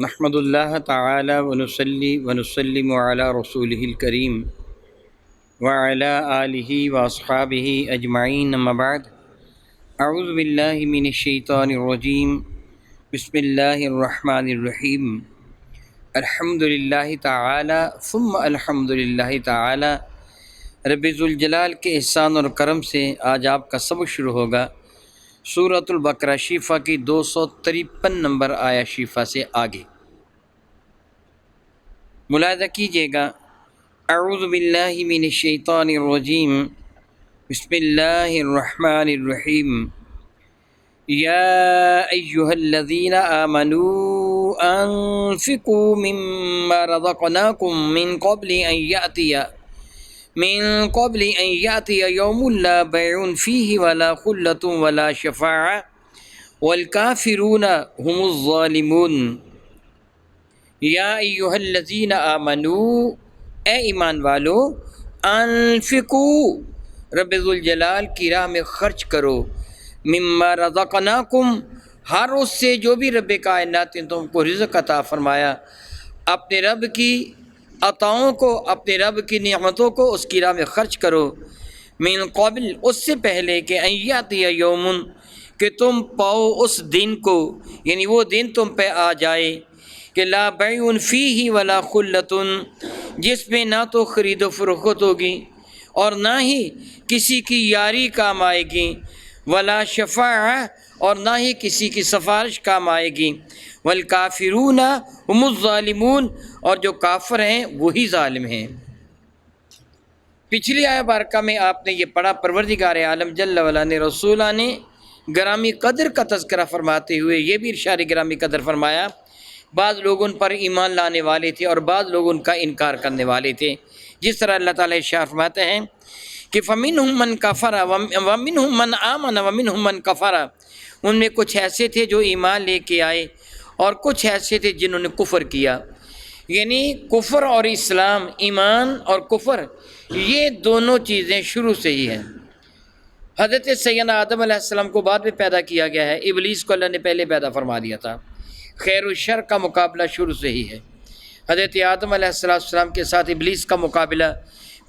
نحمد اللہ تعالی ونصلی ونسلم علی رسولہ الکریم وعلی آلہ واصحابہ اجمعین اما بعد اعوذ باللہ من الشیطان الرجیم بسم اللہ الرحمن الرحیم الحمد للہ تعالی ثم الحمد للہ تعالی رب ذوالجلال کے احسان اور کرم سے آج آپ کا سبق شروع ہوگا سورۃ البقرہ شیفہ کی 253 نمبر آیا شیفہ سے آگے ملاحظہ کیجیے گا۔ اعوذ باللہ من الشیطان الرجیم بسم اللہ الرحمن الرحیم یا ایہا الذین آمنوا انفقوا مما رزقناکم من قبل ان یأتی یوم لا بیع فیہ ولا خلۃ ولا شفاعہ والکافرون هم الظالمون۔ یا ایہا الذین آمنوا، اے ایمان والو، انفقوا، رب ذوالجلال کی راہ میں خرچ کرو، مما رزقناکم، ہر اس سے جو بھی رب کائنات نے تم کو رزق عطا فرمایا، اپنے رب کی عطاؤں کو، اپنے رب کی نعمتوں کو اس کی راہ میں خرچ کرو، من قبل، اس سے پہلے کہ ان یاتی یومن، کہ تم پاؤ اس دن کو، یعنی وہ دن تم پہ آ جائے کہ لا بیع فیہ ولا خلۃ، جس میں نہ تو خرید و فروخت ہوگی اور نہ ہی کسی کی یاری کام آئے گی، ولا شفاعہ، اور نہ ہی کسی کی سفارش کام آئے گی، والکافرون هم الظالمون، اور جو کافر ہیں وہی ظالم ہیں۔ پچھلی آیہ بارکہ میں آپ نے یہ پڑھا، پروردگار عالم جل وعلا نے رسولہ نے گرامی قدر کا تذکرہ فرماتے ہوئے یہ بھی ارشاد گرامی قدر فرمایا، بعض لوگ ان پر ایمان لانے والے تھے اور بعض لوگ ان کا انکار کرنے والے تھے، جس طرح اللہ تعالیٰ ارشاد فرماتے ہیں کہ فَمِنْهُمْ مَنْ كَفَرَ وَمِنْهُمْ مَنْ آمَنَ وَمِنْهُمْ مَنْ كَفَرَ، ان میں کچھ ایسے تھے جو ایمان لے کے آئے اور کچھ ایسے تھے جنہوں نے کفر کیا، یعنی کفر اور اسلام، ایمان اور کفر، یہ دونوں چیزیں شروع سے ہی ہیں۔ حضرت سیدنا آدم علیہ السلام کو بعد میں پیدا کیا گیا ہے، ابلیس کو اللہ نے پہلے پیدا فرما دیا تھا۔ خیر و شر کا مقابلہ شروع سے ہی ہے، حضرت آدم علیہ السلام کے ساتھ ابلیس کا مقابلہ،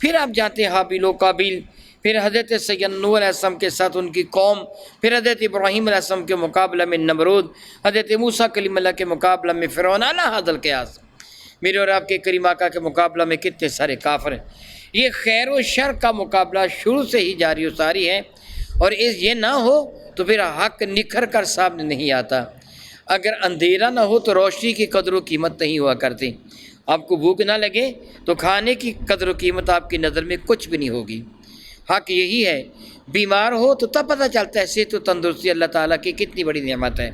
پھر آپ جانتے ہیں حابیل و قابیل، پھر حضرت سیدنا نوح علیہ السلام کے ساتھ ان کی قوم، پھر حضرت ابراہیم علیہ السلام کے مقابلہ میں نمرود، حضرت موسیٰ کلیم اللہ کے مقابلہ میں فرعون، علی ھذا القیاس، میرے اور آپ کے کریم آقا کے مقابلہ میں کتنے سارے کافر ہیں۔ یہ خیر و شر کا مقابلہ شروع سے ہی جاری و ساری ہے، اور یہ نہ ہو تو پھر حق نکھر کر سامنے نہیں آتا۔ اگر اندھیرا نہ ہو تو روشنی کی قدر و قیمت نہیں ہوا کرتی۔ آپ کو بھوک نہ لگے تو کھانے کی قدر و قیمت آپ کی نظر میں کچھ بھی نہیں ہوگی۔ حق یہی ہے، بیمار ہو تو تب پتہ چلتا ہے صحت و تندرستی اللہ تعالیٰ کی کتنی بڑی نعمت ہے،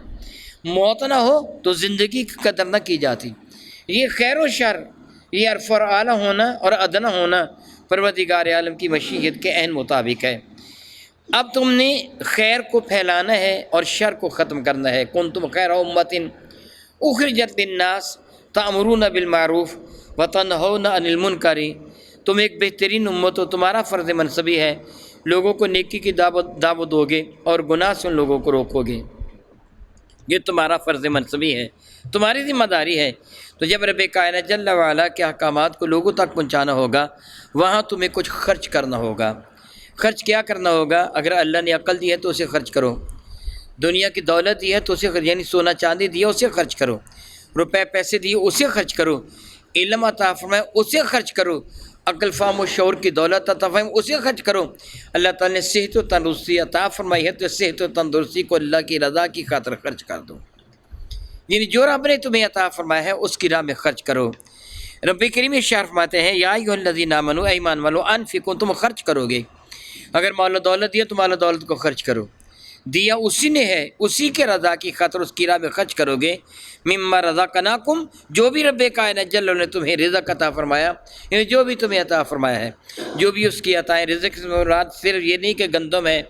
موت نہ ہو تو زندگی کی قدر نہ کی جاتی۔ یہ خیر و شر، یہ عرف اور اعلیٰ ہونا اور ادنا ہونا پروردگار عالم کی مشیت کے عین مطابق ہے۔ اب تم نے خیر کو پھیلانا ہے اور شر کو ختم کرنا ہے۔ کنتم خیر امۃ اخرجت للناس تأمرون بالمعروف وتنہون عن المنکر، تم ایک بہترین امت ہو، تمہارا فرض منصبی ہے لوگوں کو نیکی کی دعوت دو گے اور گناہ سے ان لوگوں کو روکو گے، یہ تمہارا فرض منصبی ہے، تمہاری ذمہ داری ہے۔ تو جب رب کائنات جل وعلا کے احکامات کو لوگوں تک پہنچانا ہوگا، وہاں تمہیں کچھ خرچ کرنا ہوگا۔ خرچ کیا کرنا ہوگا؟ اگر اللہ نے عقل دی ہے تو اسے خرچ کرو، دنیا کی دولت دی ہے تو اسے یعنی سونا چاندی دی ہے اسے خرچ کرو، روپے پیسے دیے اسے خرچ کرو، علم عطا فرمائے اسے خرچ کرو، عقل فہم و شعور کی دولت عطا فرمائے اسے خرچ کرو۔ اللہ تعالیٰ نے صحت و تندرستی عطا فرمائی ہے تو صحت و تندرستی کو اللہ کی رضا کی خاطر خرچ کر دو، یعنی جو رب نے تمہیں عطا فرمایا ہے اس کی راہ میں خرچ کرو۔ رب کریم ارشاد فرماتے ہیں یا ایھا الذین آمنوا، ایمان والو، انفقوا، تم خرچ کرو گے، اگر مال و دولت دیا تو مال و دولت کو خرچ کرو، دیا اسی نے ہے، اسی کے رضا کی خاطر اس کی راہ میں خرچ کرو گے، مما رزقناکم، جو بھی رب کائنات جل نے تمہیں رزق عطا فرمایا، یعنی جو بھی تمہیں عطا فرمایا ہے، جو بھی اس کی عطائیں، رزق سے مراد صرف یہ نہیں کہ گندم ہے،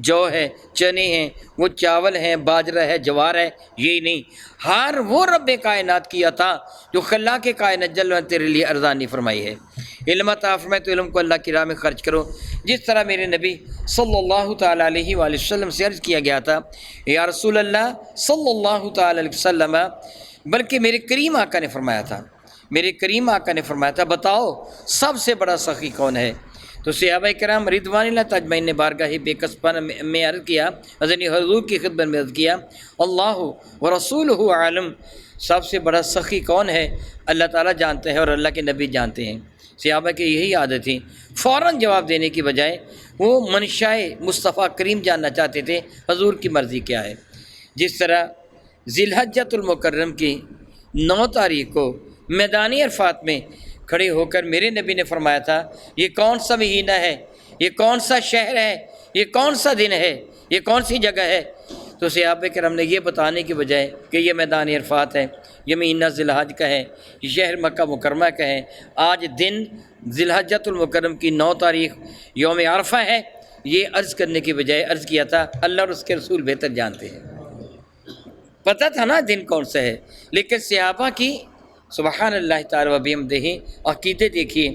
جو ہے، چنے ہیں، وہ چاول ہیں، باجرہ ہے، جوار ہے، یہی نہیں، ہر وہ رب کائنات کی عطا جو خلاق کائنات جل نے تیرے لیے ارزانی فرمائی ہے۔ علم عطا فرمائے تو علم کو اللہ کی راہ میں خرچ کرو، جس طرح میرے نبی صلی اللہ تعالیٰ علیہ وآلہ وسلم سے عرض کیا گیا تھا، یا رسول اللہ صلی اللہ تعالیٰ علیہ وسلم، بلکہ میرے کریم آقا نے فرمایا تھا، میرے کریم آقا نے فرمایا تھا بتاؤ سب سے بڑا سخی کون ہے؟ تو صحابہ کرام رضوان اللہ تجمعین نے بارگاہ بے کسبہ میں عرض کیا، حضرت حضور کی خدمت میں عرض کیا اللہ و رسولہ عالم، سب سے بڑا سخی کون ہے؟ اللہ تعالیٰ جانتے ہیں اور اللہ کے نبی جانتے ہیں۔ صحابہ کی یہی عادت تھی، فوراً جواب دینے کی بجائے وہ منشائے مصطفیٰ کریم جاننا چاہتے تھے حضور کی مرضی کیا ہے۔ جس طرح ذی الحجۃ المکرم کی 9 تاریخ کو میدان عرفات میں کھڑے ہو کر میرے نبی نے فرمایا تھا یہ کون سا مہینہ ہے، یہ کون سا شہر ہے، یہ کون سا دن ہے، یہ کون سی جگہ ہے؟ تو صحابہ کرام نے یہ بتانے کی بجائے کہ یہ میدان عرفات ہے، یہ مہینہ ذی الحج کا ہے، یہ شہر مکہ مکرمہ کا ہے، آج دن ذی الحجۃ المکرم کی 9 تاریخ یوم عرفہ ہے، یہ عرض کرنے کی بجائے عرض کیا تھا اللہ اور اس کے رسول بہتر جانتے ہیں۔ پتہ تھا نا دن کون سا ہے، لیکن صحابہ کی سبحان اللہ تعالی و بحمدہ عقیدے دیکھیے،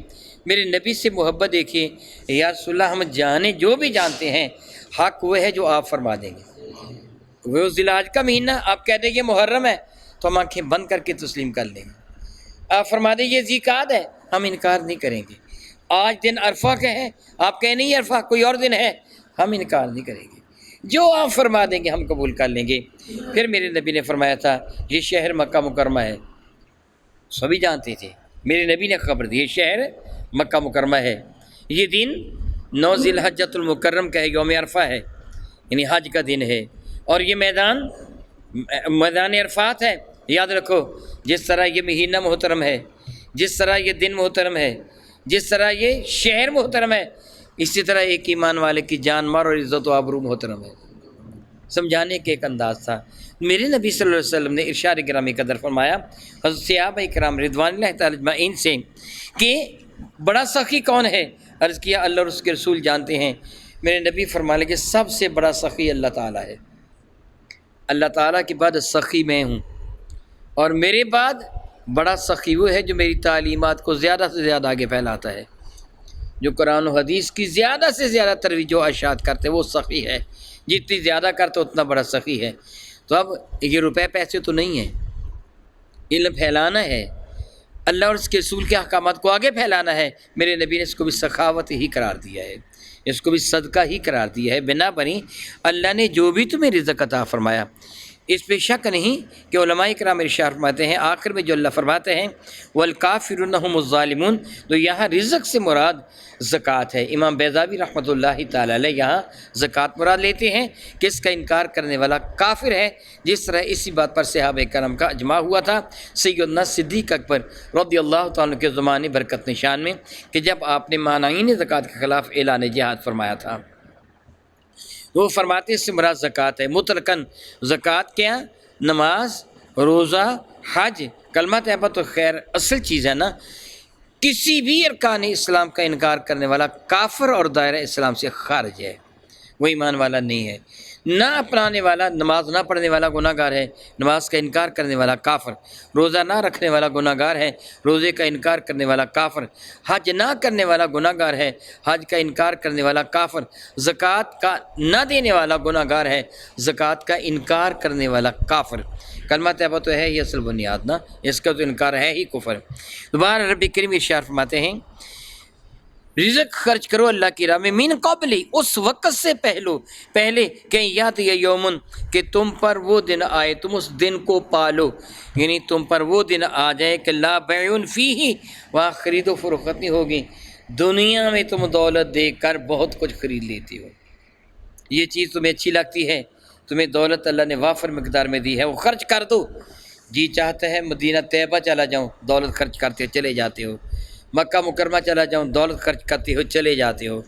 میرے نبی سے محبت دیکھیے، یا رسول اللہ ہم جانے جو بھی جانتے ہیں حق وہ ہے جو آپ فرما دیں گے۔ وہ ذی الحج کا مہینہ آپ کہہ دیں یہ محرم ہے تو ہم آنکھیں بند کر کے تسلیم کر لیں گے۔ آپ فرما دیں یہ ذی قعدہ ہے، ہم انکار نہیں کریں گے۔ آج دن عرفہ کا ہے، آپ کہیں نہیں عرفہ کوئی اور دن ہے، ہم انکار نہیں کریں گے، جو آپ فرما دیں گے ہم قبول کر لیں گے۔ پھر میرے نبی نے فرمایا تھا یہ شہر مکہ مکرمہ ہے، سبھی جانتے تھے، میرے نبی نے خبر دی یہ شہر مکہ مکرمہ ہے، یہ دن 9 ذی الحجۃ المکرم کا ہے، یوم عرفہ ہے، یعنی حج کا دن ہے، اور یہ میدان عرفات ہے۔ یاد رکھو جس طرح یہ مہینہ محترم ہے، جس طرح یہ دن محترم ہے، جس طرح یہ شہر محترم ہے، اسی طرح ایک ایمان والے کی جان مال اور عزت و آبرو محترم ہے۔ سمجھانے کے ایک انداز تھا۔ میرے نبی صلی اللہ علیہ وسلم نے ارشاد گرامی قدر فرمایا حضرت صحابہ کرام رضوان اللہ تعالی اجمعین سے کہ بڑا سخی کون ہے؟ عرض کیا اللہ اور اس کے رسول جانتے ہیں۔ میرے نبی فرمانے کہ سب سے بڑا سخی اللہ تعالیٰ ہے، اللہ تعالیٰ کے بعد سخی میں ہوں، اور میرے بعد بڑا سخی وہ ہے جو میری تعلیمات کو زیادہ سے زیادہ آگے پھیلاتا ہے، جو قرآن و حدیث کی زیادہ سے زیادہ ترویج و اشاعت کرتے وہ سخی ہے، جتنی زیادہ کرتے اتنا بڑا سخی ہے۔ تو اب یہ روپے پیسے تو نہیں ہیں، علم پھیلانا ہے، اللہ اور اس کے رسول کے احکامات کو آگے پھیلانا ہے۔ میرے نبی نے اس کو بھی سخاوت ہی قرار دیا ہے، اس کو بھی صدقہ ہی قرار دیا ہے۔ بنا بنی اللہ نے جو بھی تمہیں رزق عطا فرمایا اس پہ شک نہیں کہ علماء کرام ارشاد فرماتے ہیں آخر میں جو اللہ فرماتے ہیں والکافرون هم الظالمون، تو یہاں رزق سے مراد زکوٰۃ ہے۔ امام بیضاوی رحمۃ اللہ تعالی علیہ یہاں زکوٰۃ مراد لیتے ہیں کہ اس کا انکار کرنے والا کافر ہے، جس طرح اسی بات پر صحابہ کرام کا اجماع ہوا تھا سیدنا صدیق اکبر رضی اللہ تعالیٰ کے زمانے برکت نشان میں، کہ جب آپ نے مانعین زکوٰۃ کے خلاف اعلان جہاد فرمایا تھا، وہ فرماتے اس سے مراد زکوٰۃ ہے مطلقاً۔ زکوٰۃ کیا؟ نماز، روزہ، حج، کلمہ طیبہ تو خیر اصل چیز ہے نا۔ کسی بھی ارکان اسلام کا انکار کرنے والا کافر اور دائرہ اسلام سے خارج ہے، وہ ایمان والا نہیں ہے۔ نہ اپنانے والا، نماز نہ پڑھنے والا گناہ گار ہے، نماز کا انکار کرنے والا کافر۔ روزہ نہ رکھنے والا گناہ گار ہے، روزے کا انکار کرنے والا کافر۔ حج نہ کرنے والا گناہ گار ہے، حج کا انکار کرنے والا کافر۔ زکوٰۃ کا نہ دینے والا گناہ گار ہے، زکوٰۃ کا انکار کرنے والا کافر۔ کلمہ طیبہ تو ہے ہی اصل بنیاد نا، اس کا تو انکار ہے ہی کفر۔ دوبارہ رب کریم ارشاد فرماتے ہیں رزق خرچ کرو اللہ کی راہ میں من قبلی، اس وقت سے پہلے کہ یاد یہ یومن، کہ تم پر وہ دن آئے، تم اس دن کو پالو، یعنی تم پر وہ دن آ جائے کہ لا بیع فیہ، وہاں خرید و فروخت نہیں ہوگی۔ دنیا میں تم دولت دے کر بہت کچھ خرید لیتی ہو، یہ چیز تمہیں اچھی لگتی ہے، تمہیں دولت اللہ نے وافر مقدار میں دی ہے، وہ خرچ کر دو۔ جی چاہتا ہے مدینہ طیبہ چلا جاؤں، دولت خرچ کرتے چلے جاتے ہو، مکہ مکرمہ چلا جاؤں، دولت خرچ کرتے ہو چلے جاتے ہو،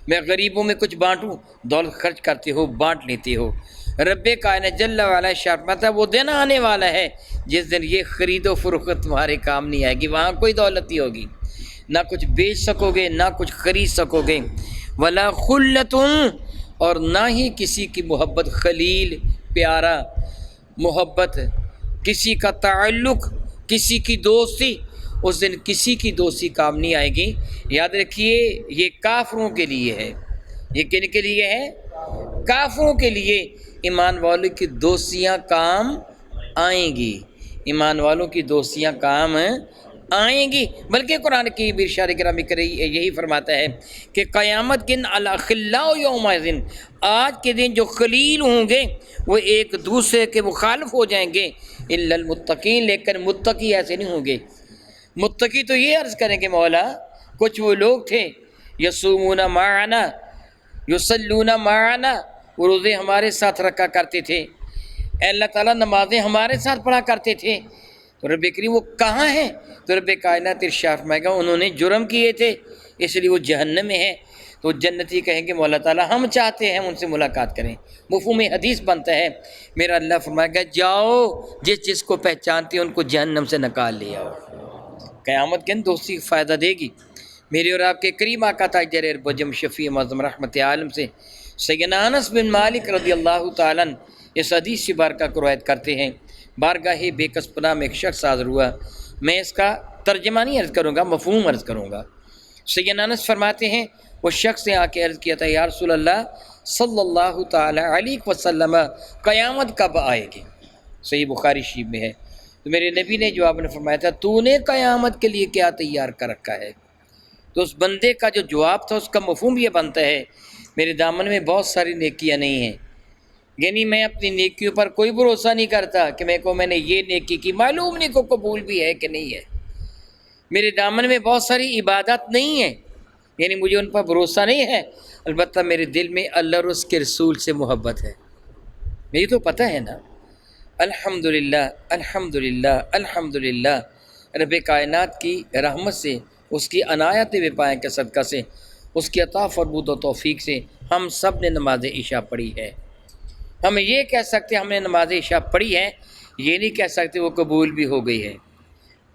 میں غریبوں میں کچھ بانٹوں، دولت خرچ کرتے ہو بانٹ لیتے ہو۔ رب کائنات جل وعلا فرماتا ہے وہ دن آنے والا ہے جس دن یہ خرید و فروخت تمہارے کام نہیں آئے گی، وہاں کوئی دولت نہیں ہوگی، نہ کچھ بیچ سکو گے نہ کچھ خرید سکو گے۔ ولا خلۃ، اور نہ ہی کسی کی محبت، خلیل پیارا، محبت، کسی کا تعلق، کسی کی دوستی، اس دن کسی کی دوستی کام نہیں آئے گی۔ یاد رکھیے یہ کافروں کے لیے ہے، یہ کن کے لیے ہے؟ کافروں کے لیے۔ ایمان والوں کی دوستیاں کام آئیں گی، ایمان والوں کی دوستیاں کام آئیں گی، بلکہ قرآن کی بھی ارشاد گرامی یہی فرماتا ہے کہ قیامت کے دن الاخلاء یومئذ، آج کے دن جو خلیل ہوں گے وہ ایک دوسرے کے مخالف ہو جائیں گے، الا المتقین، لیکن متقی ایسے نہیں ہوں گے۔ متقی تو یہ عرض کریں کہ مولا کچھ وہ لوگ تھے یصومون معنا یصلون معنا، وہ روزے ہمارے ساتھ رکھا کرتے تھے، اے اللہ تعالیٰ نمازیں ہمارے ساتھ پڑھا کرتے تھے، تو رب کریم وہ کہاں ہیں؟ تو رب کائنات ارشاد فرمائے گا انہوں نے جرم کیے تھے اس لیے وہ جہنم میں ہیں۔ تو جنتی کہیں گے مولا تعالیٰ ہم چاہتے ہیں ان سے ملاقات کریں۔ مفہوم حدیث بنتا ہے، میرا اللہ فرمائے گا جاؤ جس جس کو پہچانتے ہیں ان کو جہنم سے نکال لے آؤ۔ قیامت کے دن دوستی فائدہ دے گی۔ میرے اور آپ کے کریم آقا تاجر بجم شفیع معظم رحمت عالم سے سیدنا انس بن مالک رضی اللہ تعالیٰ اس حدیث سے بارکہ کو روایت کرتے ہیں، بارگاہ بے کس پناہ میں ایک شخص حاضر ہوا۔ میں اس کا ترجمہ نہیں عرض کروں گا، مفہوم عرض کروں گا۔ سیدنا انس فرماتے ہیں وہ شخص نے آ کے عرض کیا تھا یا رسول اللہ صلی اللہ تعالی علیہ وسلم قیامت کب آئے گی؟ صحیح بخاری شریف میں ہے۔ تو میرے نبی نے جواب میں فرمایا تھا تو نے قیامت کے لیے کیا تیار کر رکھا ہے؟ تو اس بندے کا جو جواب تھا اس کا مفہوم یہ بنتا ہے میرے دامن میں بہت ساری نیکیاں نہیں ہیں، یعنی میں اپنی نیکیوں پر کوئی بھروسہ نہیں کرتا کہ میں نے یہ نیکی کی، معلوم نہیں کو قبول بھی ہے کہ نہیں ہے۔ میرے دامن میں بہت ساری عبادات نہیں ہیں، یعنی مجھے ان پر بھروسہ نہیں ہے، البتہ میرے دل میں اللہ اور اس کے رسول سے محبت ہے۔ یہ تو پتہ ہے نا۔ الحمدللہ الحمدللہ الحمدللہ، رب کائنات کی رحمت سے، اس کی عنایت بے پایہ کے صدقہ سے، اس کی عطا فرمود و توفیق سے ہم سب نے نماز عشاء پڑھی ہے۔ ہم یہ کہہ سکتے ہم نے نماز عشاء پڑھی ہے، یہ نہیں کہہ سکتے وہ قبول بھی ہو گئی ہے۔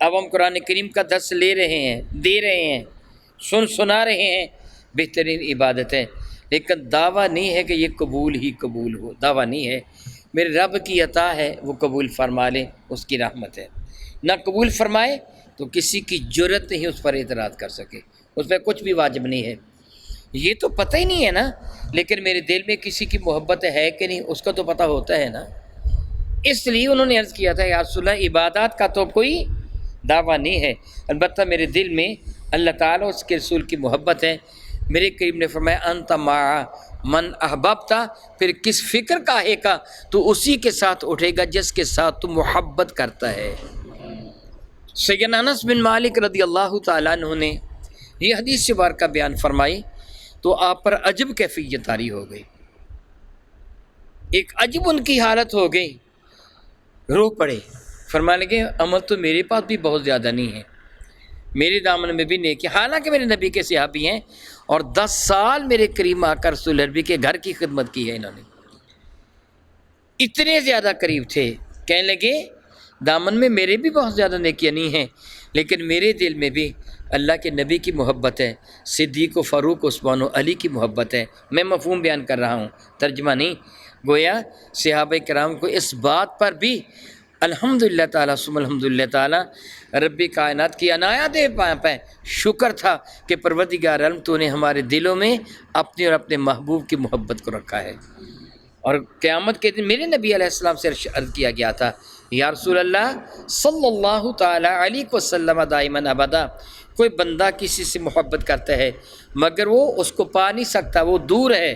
اب ہم قرآن کریم کا درس لے رہے ہیں، دے رہے ہیں، سنا رہے ہیں، بہترین عبادت ہے، لیکن دعویٰ نہیں ہے کہ یہ قبول ہی قبول ہو، دعویٰ نہیں ہے۔ میرے رب کی عطا ہے وہ قبول فرما لے، اس کی رحمت ہے۔ نہ قبول فرمائے تو کسی کی جرت نہیں اس پر اعتراض کر سکے، اس پہ کچھ بھی واجب نہیں ہے۔ یہ تو پتہ ہی نہیں ہے نا، لیکن میرے دل میں کسی کی محبت ہے کہ نہیں اس کا تو پتہ ہوتا ہے نا۔ اس لیے انہوں نے عرض کیا تھا یا رسول اللہ عبادات کا تو کوئی دعویٰ نہیں ہے، البتہ میرے دل میں اللہ تعالیٰ اس کے رسول کی محبت ہے۔ میرے کریم نے فرمایا انت مع من احببتا، پھر کس فکر کا ہے کا تو اسی کے ساتھ اٹھے گا جس کے ساتھ تو محبت کرتا ہے۔ سیدنا انس بن مالک رضی اللہ تعالیٰ عنہ نے یہ حدیث سے بارکہ بیان فرمائی تو آپ پر عجب کیفیت طاری ہو گئی، ایک عجب ان کی حالت ہو گئی، رو پڑے، فرمانے لگے عمل تو میرے پاس بھی بہت زیادہ نہیں ہے، میرے دامن میں بھی نیکی، حالانکہ میرے نبی کے صحابی ہیں اور 10 سال میرے کریم آقا رسول عربی کے گھر کی خدمت کی ہے انہوں نے، اتنے زیادہ قریب تھے۔ کہنے لگے دامن میں میرے بھی بہت زیادہ نیکیاں نہیں ہیں، لیکن میرے دل میں بھی اللہ کے نبی کی محبت ہے، صدیق و فاروق عثمان و علی کی محبت ہے۔ میں مفہوم بیان کر رہا ہوں، ترجمہ نہیں۔ گویا صحابہ کرام کو اس بات پر بھی الحمدللہ تعالیٰ ثم الحمدللہ تعالیٰ رب کائنات کی عنایت پہ شکر تھا کہ پروردگار عالم تو نے ہمارے دلوں میں اپنے اور اپنے محبوب کی محبت کو رکھا ہے۔ اور قیامت کے دن میرے نبی علیہ السلام سے عرض کیا گیا تھا یا رسول اللہ صلی اللہ تعالی علیہ وسلم دائماً ابدا، کوئی بندہ کسی سے محبت کرتا ہے مگر وہ اس کو پا نہیں سکتا، وہ دور ہے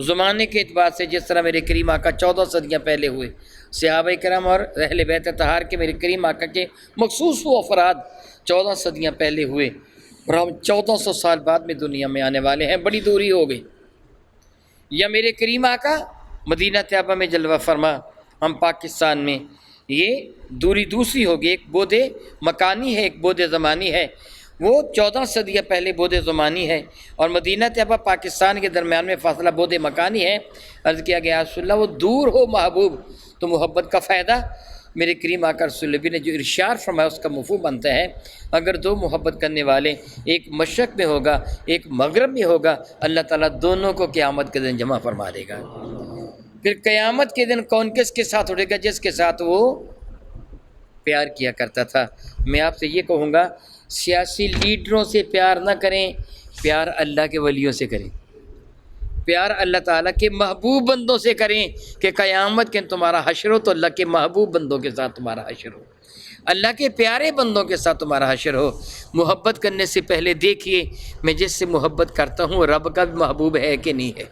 زمانے کے اعتبار سے، جس طرح میرے کریم آقا 14 صدیاں پہلے ہوئے، صحابہ کرام اور اہل بیت طہار کے میرے کریم آقا کے مخصوص وہ افراد 14 صدیاں پہلے ہوئے اور ہم 1400 سال بعد میں دنیا میں آنے والے ہیں، بڑی دوری ہو گئی۔ یا میرے کریم آقا مدینہ طیبہ میں جلوہ فرما، ہم پاکستان میں، یہ دوری دوسری ہوگی، ایک بعد مکانی ہے ایک بعد زمانی ہے، وہ 14 صدیاں پہلے بعد زمانی ہے اور مدینہ طیبہ پاکستان کے درمیان میں فاصلہ بعد مکانی ہے۔ عرض کیا گیا رسول اللہ وہ دور ہو محبوب تو محبت کا فائدہ، میرے کریم آقا رسول اللہ نے جو ارشاد فرمایا اس کا مفہوم بنتا ہے اگر دو محبت کرنے والے ایک مشرق میں ہوگا ایک مغرب میں ہوگا، اللہ تعالیٰ دونوں کو قیامت کے دن جمع فرما دے گا۔ پھر قیامت کے دن کون کس کے ساتھ اٹھے گا؟ جس کے ساتھ وہ پیار کیا کرتا تھا۔ میں آپ سے یہ کہوں گا سیاسی لیڈروں سے پیار نہ کریں، پیار اللہ کے ولیوں سے کریں۔ پیار اللہ تعالیٰ کے محبوب بندوں سے کریں کہ قیامت کے تمہارا حشر ہو تو اللہ کے محبوب بندوں کے ساتھ تمہارا حشر ہو، اللہ کے پیارے بندوں کے ساتھ تمہارا حشر ہو۔ محبت کرنے سے پہلے دیکھیے میں جس سے محبت کرتا ہوں رب کا بھی محبوب ہے کہ نہیں ہے،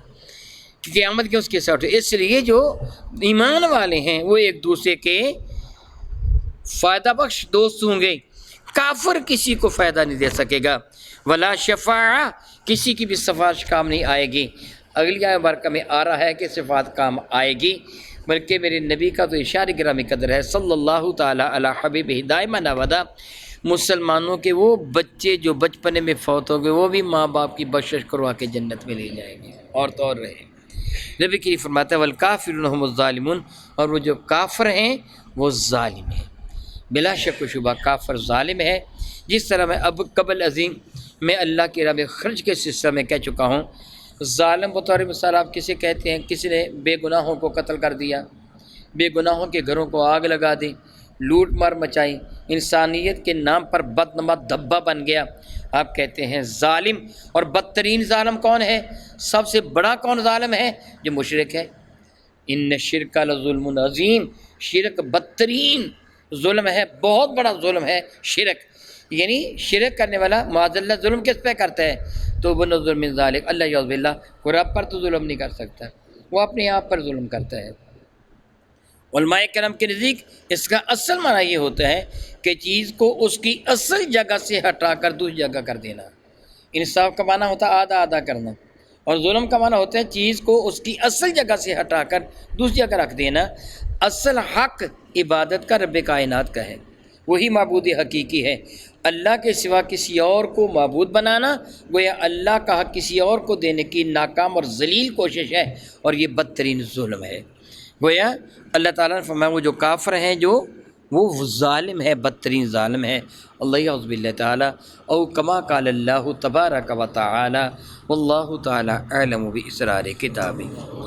کہ قیامت کے اس کے ساتھ۔ اس لیے جو ایمان والے ہیں وہ ایک دوسرے کے فائدہ بخش دوست ہوں گے، کافر کسی کو فائدہ نہیں دے سکے گا۔ ولا شفاعہ، کسی کی بھی سفارش کام نہیں آئے گی۔ اگلی آیت مبارکہ میں آ رہا ہے کہ صفات کام آئے گی، بلکہ میرے نبی کا تو اشارہ گرامی قدر ہے صلی اللہ تعالیٰ علی حبیبہ دائما ابدا، مسلمانوں کے وہ بچے جو بچپنے میں فوت ہو گئے وہ بھی ماں باپ کی بخشش کروا کے جنت میں لے جائیں گے، اور تو اور رہے۔ نبی کریم فرماتا ہے والکافرون هم الظالمون، اور وہ جو کافر ہیں وہ ظالم ہیں۔ بلا شک و شبہ کافر ظالم ہے، جس طرح میں اب قبل عظیم میں اللہ کی راہ میں خرچ کے سلسلہ میں کہہ چکا ہوں۔ ظالم بطور مثال آپ کسے کہتے ہیں؟ کسی نے بے گناہوں کو قتل کر دیا، بے گناہوں کے گھروں کو آگ لگا دی، لوٹ مار مچائی، انسانیت کے نام پر بدنما دھبا بن گیا، آپ کہتے ہیں ظالم۔ اور بدترین ظالم کون ہے؟ سب سے بڑا کون ظالم ہے؟ جو مشرک ہے۔ ان شرک لظلم عظیم، شرک بدترین ظلم ہے، بہت بڑا ظلم ہے شرک۔ یعنی شرک کرنے والا معاذ اللہ ظلم کس پہ کرتا ہے؟ تو بن ظلم من ذالک، اللہ یعوذ باللہ، وہ رب پر تو ظلم نہیں کر سکتا، وہ اپنے آپ پر ظلم کرتا ہے۔ علماء کرام کے نزدیک اس کا اصل معنی یہ ہوتا ہے کہ چیز کو اس کی اصل جگہ سے ہٹا کر دوسری جگہ کر دینا۔ انصاف کا معنی ہوتا ہے آدھا آدھا کرنا، اور ظلم کا معنی ہوتا ہے چیز کو اس کی اصل جگہ سے ہٹا کر دوسری جگہ رکھ دینا۔ اصل حق عبادت کا رب کائنات کا ہے، وہی معبود حقیقی ہے۔ اللہ کے سوا کسی اور کو معبود بنانا گویا اللہ کا حق کسی اور کو دینے کی ناکام اور ذلیل کوشش ہے، اور یہ بدترین ظلم ہے۔ گویا اللہ تعالیٰ نے فرمایا وہ جو کافر ہیں جو وہ ظالم ہے، بدترین ظالم ہے۔ اللہ یعوذ باللہ تعالیٰ، او کما قال اللہ تبارک و تعالی، واللہ تعالی اعلم باسرار کتابہ۔